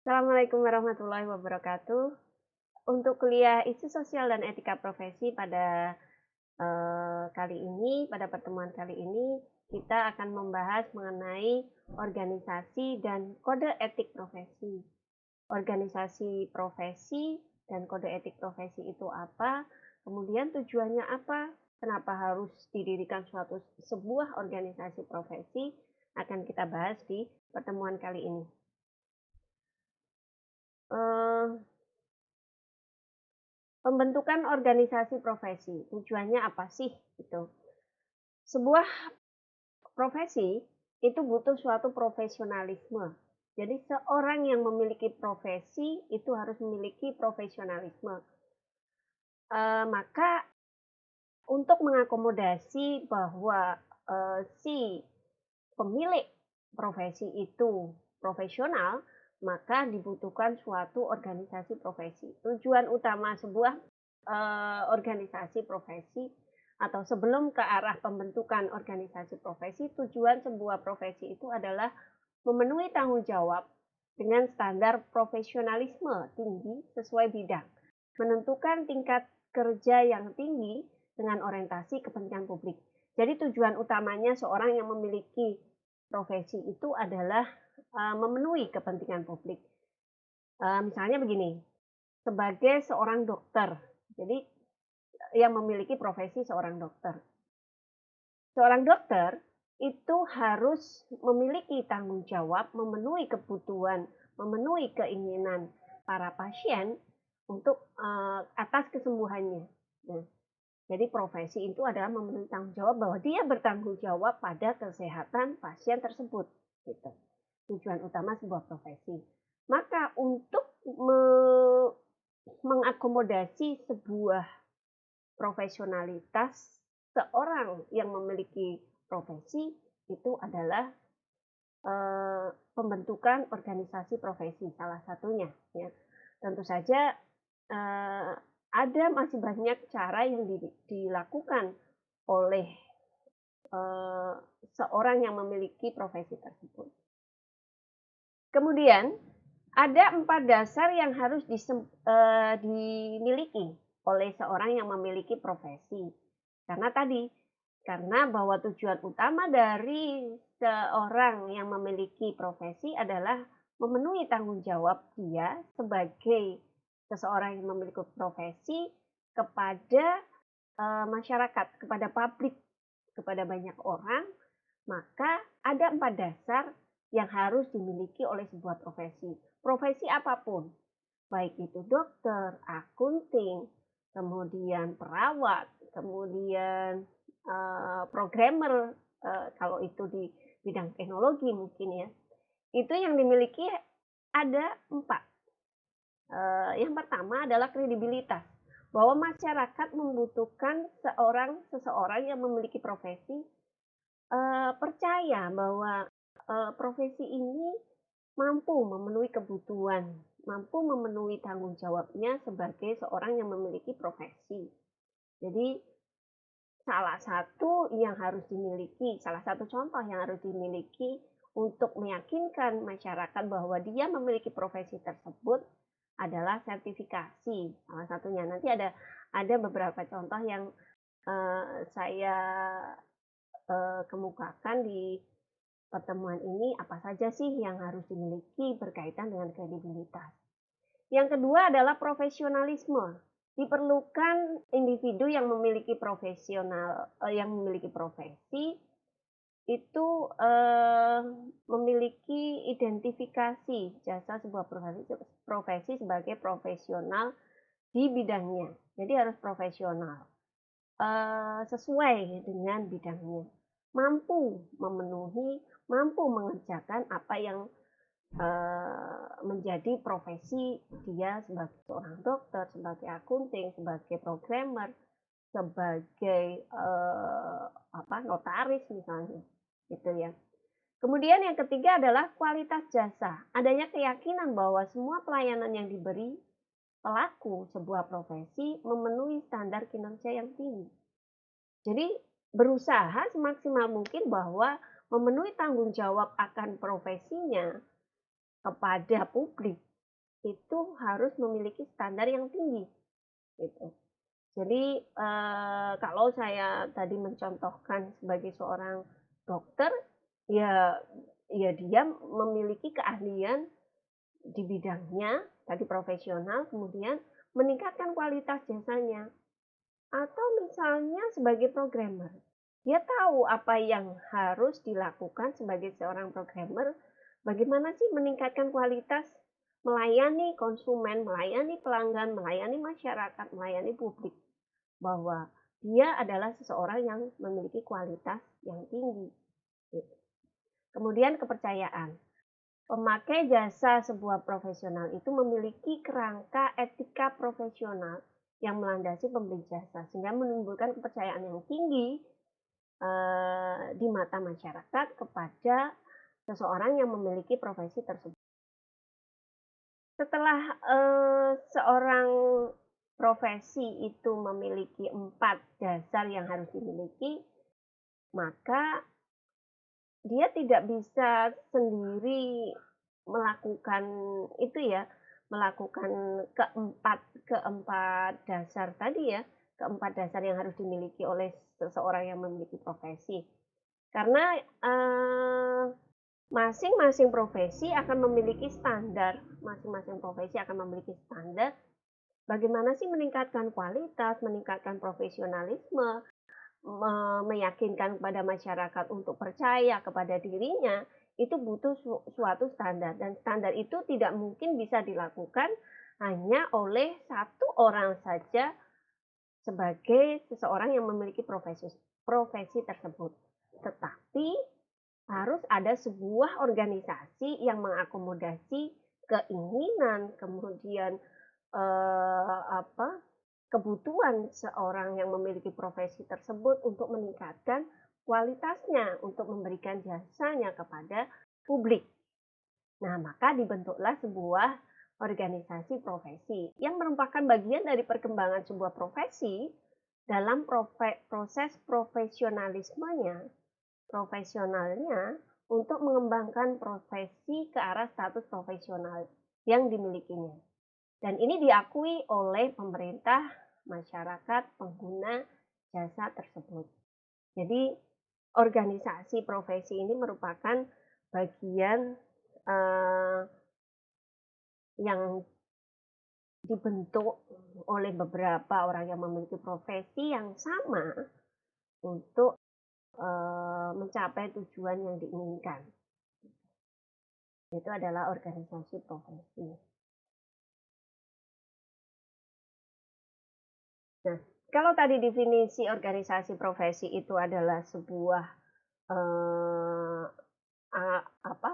Assalamualaikum warahmatullahi wabarakatuh. Untuk kuliah isu sosial dan etika profesi pada pada pertemuan kali ini, kita akan membahas mengenai organisasi dan kode etik profesi. Organisasi profesi dan kode etik profesi itu apa? Kemudian tujuannya apa? Kenapa harus didirikan sebuah organisasi profesi? Akan kita bahas di pertemuan kali ini. Eh, Pembentukan organisasi profesi, tujuannya apa sih? Gitu. Sebuah profesi itu butuh suatu profesionalisme. Jadi seorang yang memiliki profesi itu harus memiliki profesionalisme. Maka untuk mengakomodasi bahwa si pemilik profesi itu profesional, maka dibutuhkan suatu organisasi profesi. Tujuan utama sebuah organisasi profesi atau sebelum ke arah pembentukan organisasi profesi, tujuan sebuah profesi itu adalah memenuhi tanggung jawab dengan standar profesionalisme tinggi sesuai bidang, menentukan tingkat kerja yang tinggi dengan orientasi kepentingan publik. Jadi tujuan utamanya seorang yang memiliki profesi itu adalah memenuhi kepentingan publik. Misalnya begini, sebagai seorang dokter, jadi yang memiliki profesi seorang dokter. Seorang dokter itu harus memiliki tanggung jawab, memenuhi kebutuhan, memenuhi keinginan para pasien untuk atas kesembuhannya. Nah, jadi profesi itu adalah memenuhi tanggung jawab bahwa dia bertanggung jawab pada kesehatan pasien tersebut. Gitu. Tujuan utama sebuah profesi. Maka untuk mengakomodasi sebuah profesionalitas seorang yang memiliki profesi itu adalah pembentukan organisasi profesi salah satunya. Ya. Tentu saja ada masih banyak cara yang dilakukan oleh seorang yang memiliki profesi tersebut. Kemudian ada 4 dasar yang harus dimiliki oleh seorang yang memiliki profesi. Karena bahwa tujuan utama dari seorang yang memiliki profesi adalah memenuhi tanggung jawab dia sebagai seseorang yang memiliki profesi kepada masyarakat, kepada publik, kepada banyak orang, maka ada 4 dasar yang harus dimiliki oleh sebuah profesi. Profesi apapun, baik itu dokter, akunting, kemudian perawat, kemudian programmer, kalau itu di bidang teknologi mungkin ya. Itu yang dimiliki ada 4. Yang pertama adalah kredibilitas. Bahwa masyarakat membutuhkan seseorang yang memiliki profesi percaya bahwa profesi ini mampu memenuhi kebutuhan, mampu memenuhi tanggung jawabnya sebagai seorang yang memiliki profesi. Jadi salah satu contoh yang harus dimiliki untuk meyakinkan masyarakat bahwa dia memiliki profesi tersebut adalah sertifikasi. Salah satunya nanti ada beberapa contoh yang saya kemukakan di pertemuan ini apa saja sih yang harus dimiliki berkaitan dengan kredibilitas. Yang kedua adalah profesionalisme. Diperlukan individu yang memiliki profesi itu memiliki identifikasi jasa sebuah profesi sebagai profesional di bidangnya. Jadi harus profesional sesuai dengan bidangnya, mampu mengerjakan apa yang menjadi profesi dia sebagai seorang dokter, sebagai akunting, sebagai programmer, sebagai notaris misalnya, gitu ya. Kemudian yang ketiga adalah kualitas jasa. Adanya keyakinan bahwa semua pelayanan yang diberi pelaku sebuah profesi memenuhi standar kinerja yang tinggi. Jadi berusaha semaksimal mungkin bahwa memenuhi tanggung jawab akan profesinya kepada publik itu harus memiliki standar yang tinggi, gitu. Jadi, kalau saya tadi mencontohkan sebagai seorang dokter, ya ya dia memiliki keahlian di bidangnya, tadi profesional, kemudian meningkatkan kualitas jasanya. Atau misalnya sebagai programmer, dia tahu apa yang harus dilakukan sebagai seorang programmer, bagaimana sih meningkatkan kualitas, melayani konsumen, melayani pelanggan, melayani masyarakat, melayani publik, bahwa dia adalah seseorang yang memiliki kualitas yang tinggi. Gitu. Kemudian kepercayaan. Pemakai jasa sebuah profesional itu memiliki kerangka etika profesional yang melandasi pemberi jasa, sehingga menimbulkan kepercayaan yang tinggi di mata masyarakat kepada seseorang yang memiliki profesi tersebut. Setelah seorang profesi itu memiliki 4 dasar yang harus dimiliki, maka dia tidak bisa sendiri melakukan itu ya, melakukan keempat dasar tadi ya, keempat dasar yang harus dimiliki oleh seseorang yang memiliki profesi. Karena, masing-masing profesi akan memiliki standar, masing-masing profesi akan memiliki standar bagaimana sih meningkatkan kualitas, meningkatkan profesionalisme, meyakinkan kepada masyarakat untuk percaya kepada dirinya, itu butuh suatu standar, dan standar itu tidak mungkin bisa dilakukan hanya oleh satu orang saja sebagai seseorang yang memiliki profesi tersebut. Tetapi harus ada sebuah organisasi yang mengakomodasi keinginan, kemudian kebutuhan seorang yang memiliki profesi tersebut untuk meningkatkan kualitasnya, untuk memberikan jasanya kepada publik. Nah, maka dibentuklah sebuah organisasi profesi yang merupakan bagian dari perkembangan sebuah profesi dalam proses profesionalnya untuk mengembangkan profesi ke arah status profesional yang dimilikinya. Dan ini diakui oleh pemerintah, masyarakat, pengguna jasa tersebut. Jadi organisasi profesi ini merupakan bagian yang dibentuk oleh beberapa orang yang memiliki profesi yang sama untuk mencapai tujuan yang diinginkan. Itu adalah organisasi profesi. Nah, kalau tadi definisi organisasi profesi itu adalah sebuah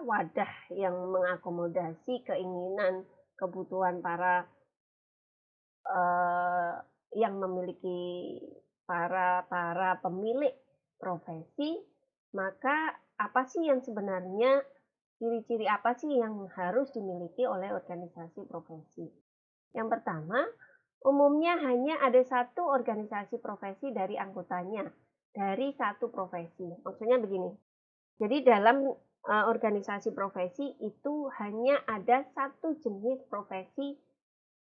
wadah yang mengakomodasi keinginan, kebutuhan para yang memiliki para pemilik profesi, maka apa sih yang sebenarnya ciri-ciri apa sih yang harus dimiliki oleh organisasi profesi? Yang pertama, umumnya hanya ada satu organisasi profesi dari anggotanya, dari satu profesi. Maksudnya begini, jadi dalam organisasi profesi itu hanya ada satu jenis profesi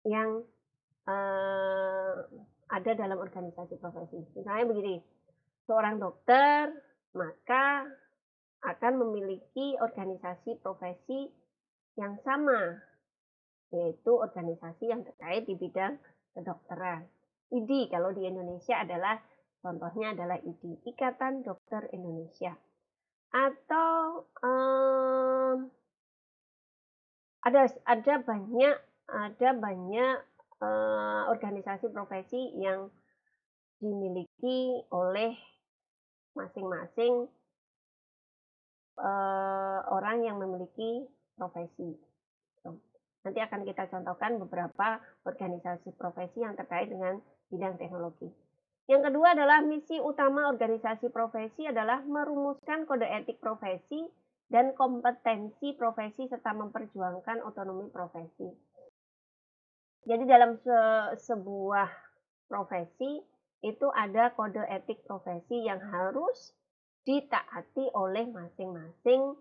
yang ada dalam organisasi profesi. Misalnya begini, seorang dokter maka akan memiliki organisasi profesi yang sama, yaitu organisasi yang terkait di bidang kedokteran. IDI kalau di Indonesia adalah contohnya adalah IDI, Ikatan Dokter Indonesia. Atau ada banyak organisasi profesi yang dimiliki oleh masing-masing orang yang memiliki profesi. Nanti akan kita contohkan beberapa organisasi profesi yang terkait dengan bidang teknologi. Yang kedua adalah misi utama organisasi profesi adalah merumuskan kode etik profesi dan kompetensi profesi serta memperjuangkan otonomi profesi. Jadi dalam sebuah profesi itu ada kode etik profesi yang harus ditaati oleh masing-masing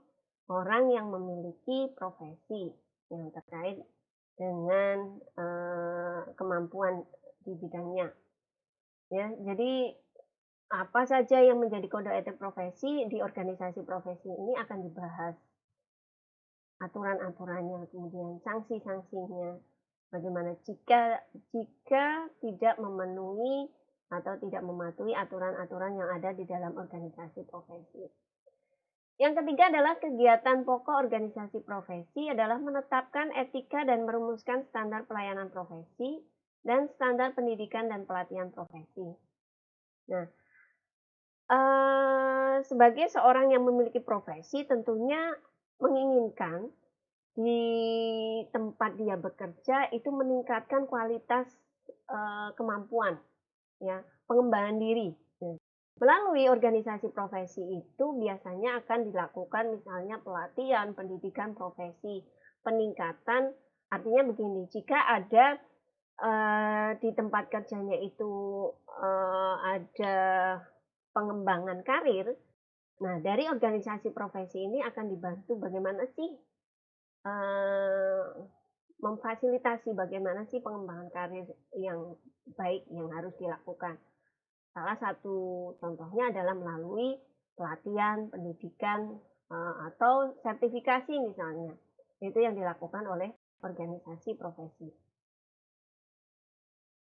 orang yang memiliki profesi yang terkait dengan kemampuan di bidangnya. Ya, jadi apa saja yang menjadi kode etik profesi di organisasi profesi ini akan dibahas, aturan-aturannya, kemudian sanksi-sanksinya. Bagaimana jika tidak memenuhi atau tidak mematuhi aturan-aturan yang ada di dalam organisasi profesi. Yang ketiga adalah kegiatan pokok organisasi profesi adalah menetapkan etika dan merumuskan standar pelayanan profesi dan standar pendidikan dan pelatihan profesi. Nah, sebagai seorang yang memiliki profesi tentunya menginginkan di tempat dia bekerja itu meningkatkan kualitas, kemampuan, ya, pengembangan diri. Nah, melalui organisasi profesi itu biasanya akan dilakukan misalnya pelatihan, pendidikan profesi, peningkatan. Artinya begini, jika ada, di tempat kerjanya itu, ada pengembangan karir, nah dari organisasi profesi ini akan dibantu bagaimana sih, eee, memfasilitasi bagaimana sih pengembangan karir yang baik yang harus dilakukan. Salah satu contohnya adalah melalui pelatihan, pendidikan, atau sertifikasi misalnya. Itu yang dilakukan oleh organisasi profesi.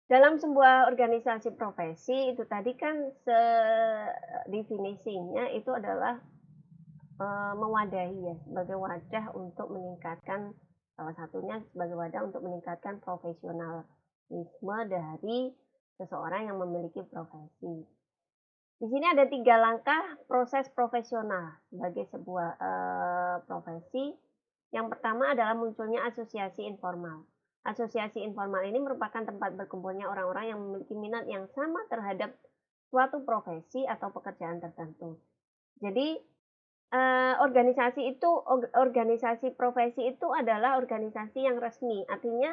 Dalam sebuah organisasi profesi itu tadi kan definisinya itu adalah, mewadahi ya, sebagai wadah untuk meningkatkan salah satunya sebagai wadah untuk meningkatkan profesionalisme dari seseorang yang memiliki profesi. Di sini ada 3 langkah proses profesional sebagai sebuah, profesi. Yang pertama adalah munculnya asosiasi informal. Asosiasi informal ini merupakan tempat berkumpulnya orang-orang yang memiliki minat yang sama terhadap suatu profesi atau pekerjaan tertentu. Jadi, organisasi profesi itu adalah organisasi yang resmi, artinya,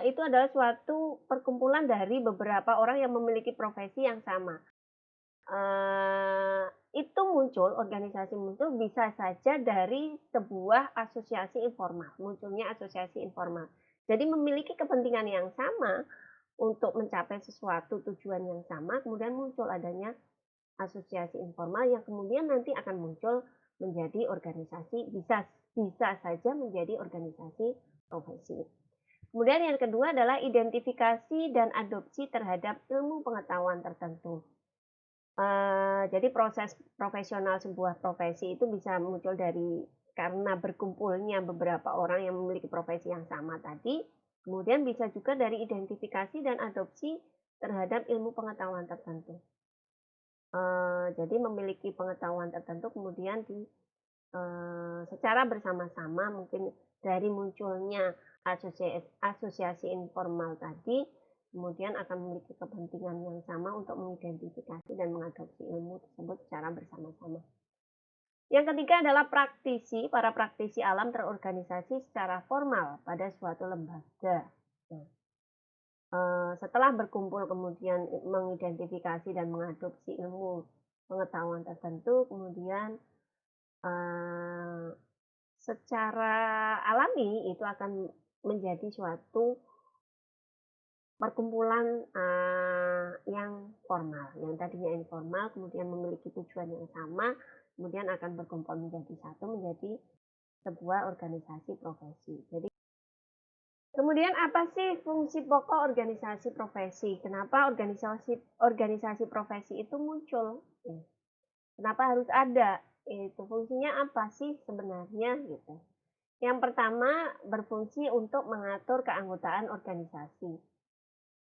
itu adalah suatu perkumpulan dari beberapa orang yang memiliki profesi yang sama. Itu organisasi muncul bisa saja dari sebuah asosiasi informal, munculnya asosiasi informal. Jadi memiliki kepentingan yang sama untuk mencapai sesuatu tujuan yang sama, kemudian muncul adanya asosiasi informal yang kemudian nanti akan muncul menjadi organisasi, bisa saja menjadi organisasi profesi. Kemudian yang kedua adalah identifikasi dan adopsi terhadap ilmu pengetahuan tertentu. Jadi proses profesional sebuah profesi itu bisa muncul dari karena berkumpulnya beberapa orang yang memiliki profesi yang sama tadi, kemudian bisa juga dari identifikasi dan adopsi terhadap ilmu pengetahuan tertentu. Jadi memiliki pengetahuan tertentu kemudian secara bersama-sama mungkin dari munculnya asosiasi informal tadi, kemudian akan memiliki kepentingan yang sama untuk mengidentifikasi dan mengadopsi ilmu tersebut secara bersama-sama. Yang ketiga adalah para praktisi alam terorganisasi secara formal pada suatu lembaga. Nah, setelah berkumpul kemudian mengidentifikasi dan mengadopsi ilmu pengetahuan tertentu, kemudian secara alami itu akan menjadi suatu perkumpulan, yang formal, yang tadinya informal kemudian memiliki tujuan yang sama, kemudian akan berkumpul menjadi satu, menjadi sebuah organisasi profesi. Jadi kemudian apa sih fungsi pokok organisasi profesi? Kenapa organisasi profesi itu muncul? Kenapa harus ada? Itu fungsinya apa sih sebenarnya gitu. Yang pertama berfungsi untuk mengatur keanggotaan organisasi.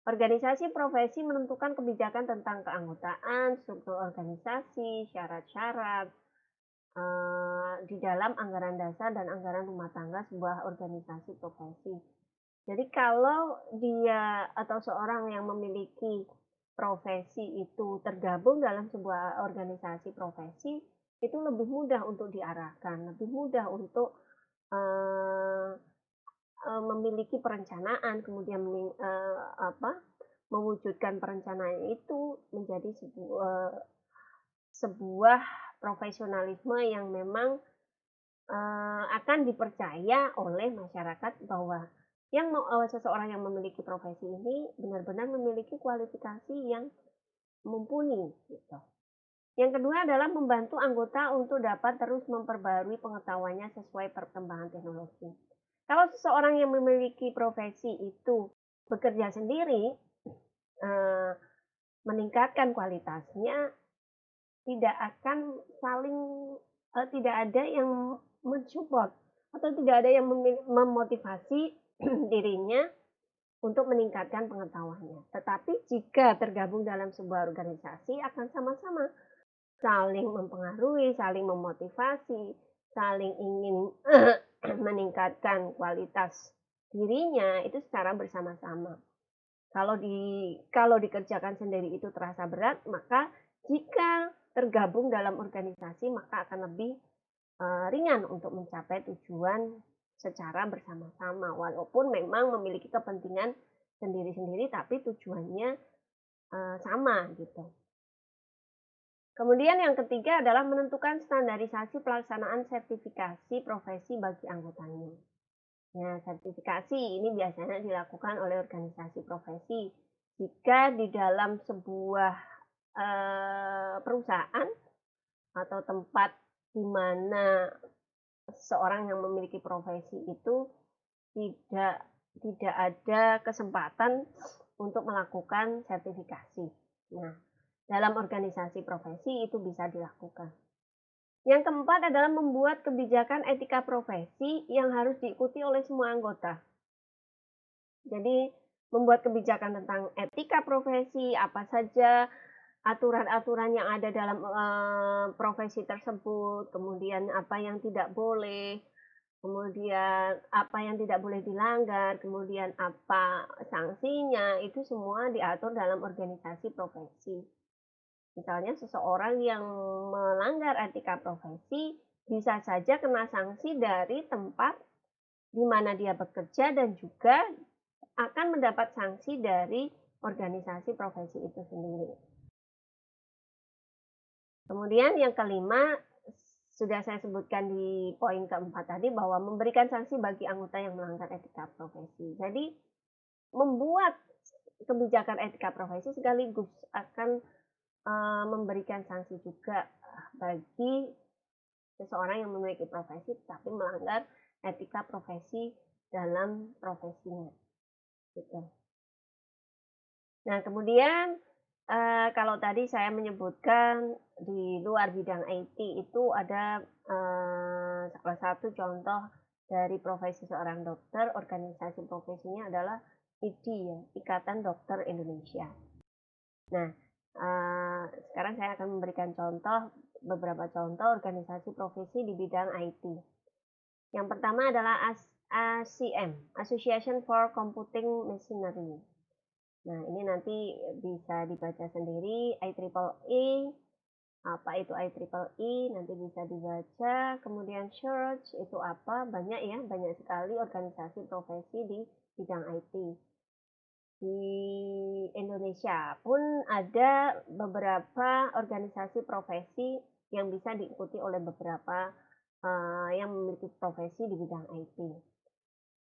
Organisasi profesi menentukan kebijakan tentang keanggotaan, struktur organisasi, syarat-syarat, di dalam anggaran dasar dan anggaran rumah tangga sebuah organisasi profesi. Jadi kalau dia atau seorang yang memiliki profesi itu tergabung dalam sebuah organisasi profesi, itu lebih mudah untuk diarahkan, lebih mudah untuk memiliki perencanaan, kemudian mewujudkan perencanaan itu menjadi sebuah profesionalisme yang memang akan dipercaya oleh masyarakat bahwa seseorang yang memiliki profesi ini benar-benar memiliki kualifikasi yang mumpuni gitu. Yang kedua adalah membantu anggota untuk dapat terus memperbarui pengetahuannya sesuai perkembangan teknologi. Kalau seseorang yang memiliki profesi itu bekerja sendiri, eh, meningkatkan kualitasnya, tidak akan saling tidak ada yang mensupport atau tidak ada yang memotivasi dirinya untuk meningkatkan pengetahuannya. Tetapi jika tergabung dalam sebuah organisasi akan sama-sama saling mempengaruhi, saling memotivasi, saling ingin meningkatkan kualitas dirinya itu secara bersama-sama. Kalau dikerjakan sendiri itu terasa berat, maka jika tergabung dalam organisasi maka akan lebih ringan untuk mencapai tujuan secara bersama-sama. Walaupun memang memiliki kepentingan sendiri-sendiri, tapi tujuannya sama gitu. Kemudian yang ketiga adalah menentukan standarisasi pelaksanaan sertifikasi profesi bagi anggotanya. Ya, sertifikasi ini biasanya dilakukan oleh organisasi profesi. Jika di dalam sebuah perusahaan atau tempat di mana seseorang yang memiliki profesi itu tidak ada kesempatan untuk melakukan sertifikasi. Nah, dalam organisasi profesi itu bisa dilakukan. Yang keempat adalah membuat kebijakan etika profesi yang harus diikuti oleh semua anggota. Jadi, membuat kebijakan tentang etika profesi, apa saja aturan-aturan yang ada dalam profesi tersebut, kemudian apa yang tidak boleh, kemudian apa yang tidak boleh dilanggar, kemudian apa sanksinya, itu semua diatur dalam organisasi profesi. Misalnya seseorang yang melanggar etika profesi bisa saja kena sanksi dari tempat di mana dia bekerja dan juga akan mendapat sanksi dari organisasi profesi itu sendiri. Kemudian yang kelima, sudah saya sebutkan di poin keempat tadi bahwa memberikan sanksi bagi anggota yang melanggar etika profesi. Jadi membuat kebijakan etika profesi sekaligus akan memberikan sanksi juga bagi seseorang yang memiliki profesi tapi melanggar etika profesi dalam profesinya. Gitu. Nah, kemudian kalau tadi saya menyebutkan di luar bidang IT itu ada salah satu contoh dari profesi seorang dokter, organisasi profesinya adalah IDI ya, Ikatan Dokter Indonesia. Nah, sekarang saya akan memberikan beberapa contoh organisasi profesi di bidang IT. Yang pertama adalah ACM, Association for Computing Machinery. Nah, ini nanti bisa dibaca sendiri, IEEE, apa itu IEEE, nanti bisa dibaca. Kemudian search itu apa, banyak ya, banyak sekali organisasi profesi di bidang IT. Di Indonesia pun ada beberapa organisasi profesi yang bisa diikuti oleh beberapa yang memiliki profesi di bidang IT.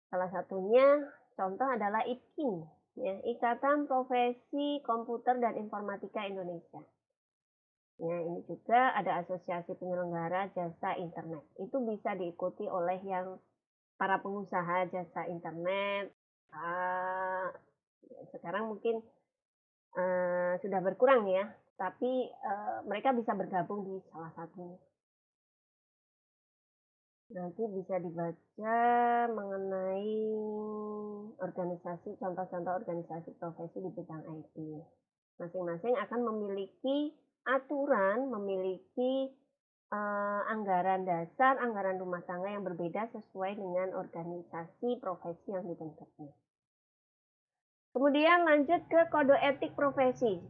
Salah satunya contoh adalah IPIN, ya, Ikatan Profesi Komputer dan Informatika Indonesia. Ya, ini juga ada Asosiasi Penyelenggara Jasa Internet. Itu bisa diikuti oleh yang para pengusaha jasa internet. Sekarang mungkin sudah berkurang ya, tapi mereka bisa bergabung di salah satunya. Nanti bisa dibaca mengenai contoh-contoh organisasi profesi di bidang IT. Masing-masing akan memiliki aturan, memiliki anggaran dasar, anggaran rumah tangga yang berbeda sesuai dengan organisasi profesi yang dibentuknya. Kemudian lanjut ke kode etik profesi.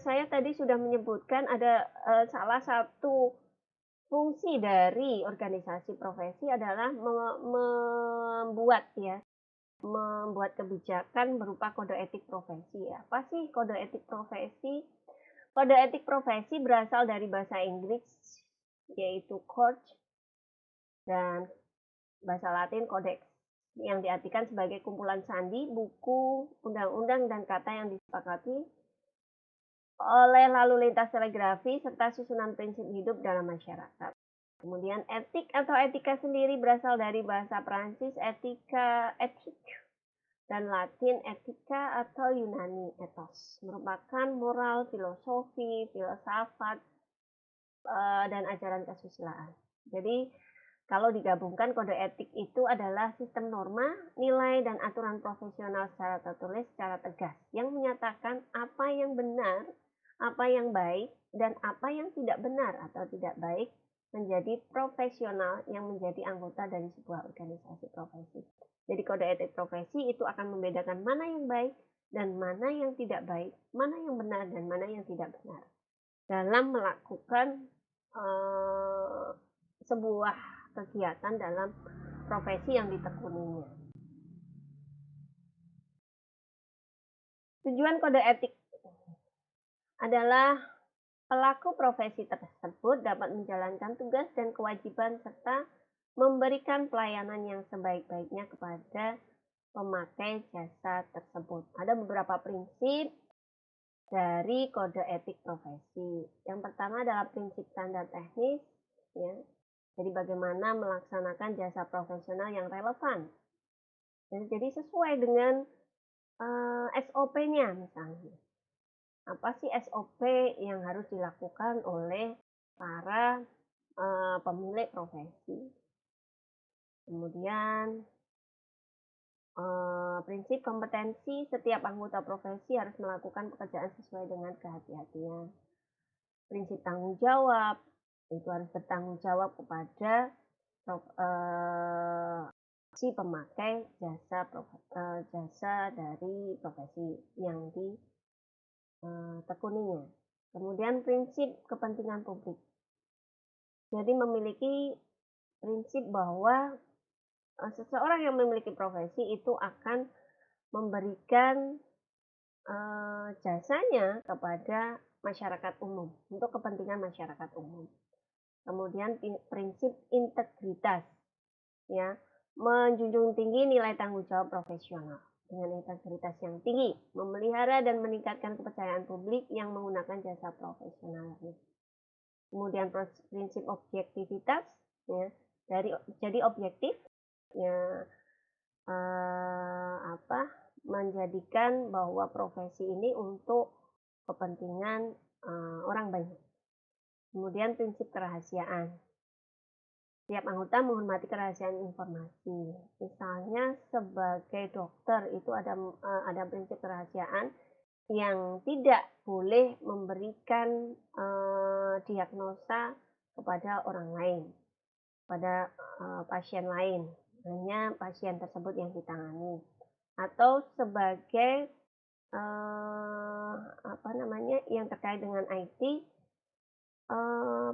Saya tadi sudah menyebutkan ada salah satu fungsi dari organisasi profesi adalah membuat kebijakan berupa kode etik profesi. Apa sih kode etik profesi? Kode etik profesi berasal dari bahasa Inggris yaitu code dan bahasa Latin codex. yang diartikan sebagai kumpulan sandi, buku, undang-undang, dan kata yang disepakati oleh lalu lintas telegrafi serta susunan prinsip hidup dalam masyarakat. Kemudian etik atau etika sendiri berasal dari bahasa Prancis etika, etik, dan Latin etika atau Yunani ethos, merupakan moral, filosofi, filsafat, dan ajaran kesusilaan. Jadi kalau digabungkan, kode etik itu adalah sistem norma, nilai, dan aturan profesional secara tertulis secara tegas yang menyatakan apa yang benar, apa yang baik, dan apa yang tidak benar atau tidak baik menjadi profesional yang menjadi anggota dari sebuah organisasi profesi. Jadi kode etik profesi itu akan membedakan mana yang baik dan mana yang tidak baik, mana yang benar dan mana yang tidak benar dalam melakukan sebuah kegiatan dalam profesi yang ditekuninya. Tujuan kode etik adalah pelaku profesi tersebut dapat menjalankan tugas dan kewajiban serta memberikan pelayanan yang sebaik-baiknya kepada pemakai jasa tersebut. Ada beberapa prinsip dari kode etik profesi. Yang pertama adalah prinsip standar teknis, ya. Jadi bagaimana melaksanakan jasa profesional yang relevan. Jadi sesuai dengan SOP-nya misalnya. Apa sih SOP yang harus dilakukan oleh para pemilik profesi. Kemudian prinsip kompetensi, setiap anggota profesi harus melakukan pekerjaan sesuai dengan kehati-hatian. Prinsip tanggung jawab, itu harus bertanggung jawab kepada si pemakai jasa dari profesi yang ditekuninya. Kemudian prinsip kepentingan publik. Jadi memiliki prinsip bahwa seseorang yang memiliki profesi itu akan memberikan jasanya kepada masyarakat umum, untuk kepentingan masyarakat umum. Kemudian prinsip integritas, ya, menjunjung tinggi nilai tanggung jawab profesional dengan integritas yang tinggi, memelihara dan meningkatkan kepercayaan publik yang menggunakan jasa profesionalnya. Kemudian prinsip objektivitas, ya, jadi objektif, ya, menjadikan bahwa profesi ini untuk kepentingan orang banyak. Kemudian prinsip kerahasiaan. Setiap anggota menghormati kerahasiaan informasi. Misalnya sebagai dokter itu ada prinsip kerahasiaan yang tidak boleh memberikan diagnosa kepada orang lain, pada pasien lain, hanya pasien tersebut yang ditangani. Atau sebagai yang terkait dengan IT,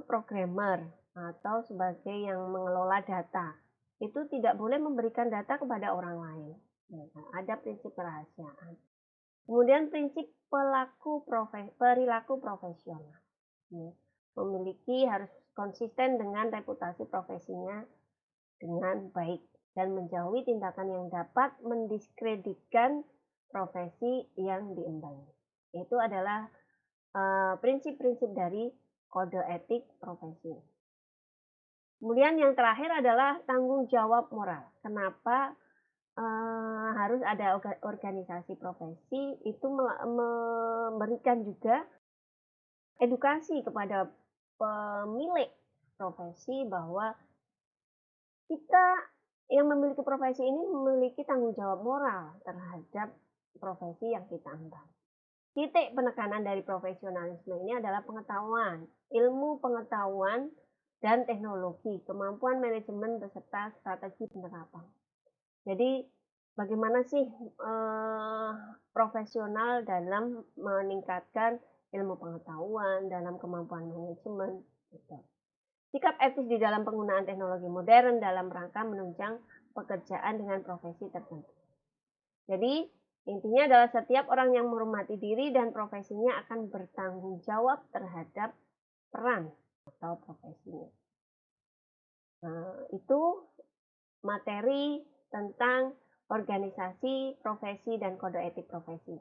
programmer atau sebagai yang mengelola data, itu tidak boleh memberikan data kepada orang lain. Nah, ada prinsip kerahasiaan. Kemudian prinsip perilaku profesional. Memiliki harus konsisten dengan reputasi profesinya dengan baik dan menjauhi tindakan yang dapat mendiskreditkan profesi yang diembangi. Itu adalah prinsip-prinsip dari kode etik profesi. Kemudian yang terakhir adalah tanggung jawab moral. Kenapa harus ada organisasi profesi? Itu memberikan juga edukasi kepada pemilik profesi bahwa kita yang memiliki profesi ini memiliki tanggung jawab moral terhadap profesi yang kita emban. Titik penekanan dari profesionalisme ini adalah pengetahuan, ilmu pengetahuan dan teknologi, kemampuan manajemen beserta strategi penerapan. Jadi bagaimana sih profesional dalam meningkatkan ilmu pengetahuan, dalam kemampuan manajemen, gitu. Sikap etis di dalam penggunaan teknologi modern dalam rangka menunjang pekerjaan dengan profesi tertentu. Jadi intinya adalah setiap orang yang menghormati diri dan profesinya akan bertanggung jawab terhadap peran atau profesinya. Nah, itu materi tentang organisasi profesi dan kode etik profesi.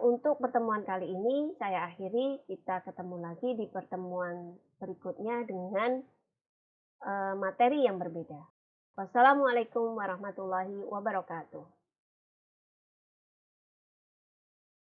Untuk pertemuan kali ini saya akhiri, kita ketemu lagi di pertemuan berikutnya dengan materi yang berbeda. Wassalamualaikum warahmatullahi wabarakatuh.